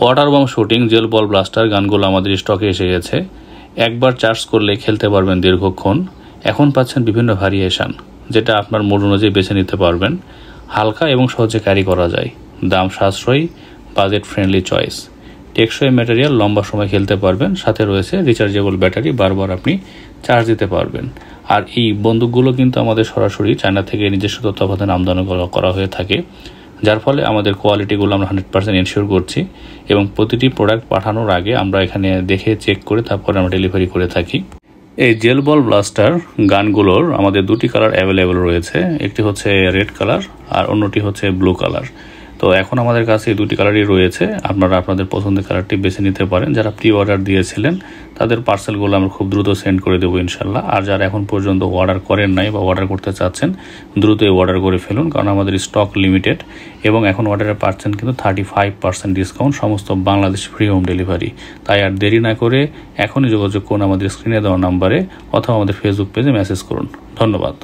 Water bomb shooting jail বল blaster গানগুলো আমাদের স্টকে এসে গেছে। একবার চার্জ করলে খেলতে পারবেন দীর্ঘক্ষণ। এখন পাচ্ছেন বিভিন্ন ভ্যারিয়েশন, যেটা আপনার মুড অনুযায়ী বেছে নিতে পারবেন। হালকা এবং সহজে ক্যারি করা যায়, দাম সাশ্রয়ী, বাজেট ফ্রেন্ডলি চয়েস। টেকসই ম্যাটেরিয়াল, লম্বা সময় খেলতে পারবেন। সাথে রয়েছে রিচার্জেবল ব্যাটারি, বারবার আপনি চার্জ দিতে পারবেন। আর এই বন্দুকগুলো কিন্তু আমাদের সরাসরি চায়না থেকে নিজস্ব তত্ত্বাবধানে আমদানি করা হয়ে থাকে, যার ফলে আমাদের কোয়ালিটিগুলো আমরা 100% এনশিওর করছি এবং প্রতিটি প্রোডাক্ট পাঠানোর আগে আমরা এখানে দেখে চেক করে তারপরে আমরা ডেলিভারি করে থাকি। এই জেল বল ব্লাস্টার গানগুলোর আমাদের দুটি কালার অ্যাভেলেবেল রয়েছে, একটি হচ্ছে রেড কালার আর অন্যটি হচ্ছে ব্লু কালার। তো এখন আমাদের কাছে এই দুটি কালারই রয়েছে, আপনারা আপনাদের পছন্দের কালারটি বেছে নিতে পারেন। যারা প্রি অর্ডার দিয়েছিলেন তাদের পার্সেলগুলো আমরা খুব দ্রুত সেন্ড করে দেবো ইনশাল্লাহ। আর যারা এখন পর্যন্ত অর্ডার করেন নাই বা অর্ডার করতে চাচ্ছেন, দ্রুতই অর্ডার করে ফেলুন, কারণ আমাদের স্টক লিমিটেড এবং এখন অর্ডারে পাচ্ছেন কিন্তু 35% ডিসকাউন্ট, সমস্ত বাংলাদেশ ফ্রি হোম ডেলিভারি। তাই আর দেরি না করে এখনই যোগাযোগ করুন আমাদের স্ক্রিনে দেওয়া নাম্বারে অথবা আমাদের ফেসবুক পেজে মেসেজ করুন। ধন্যবাদ।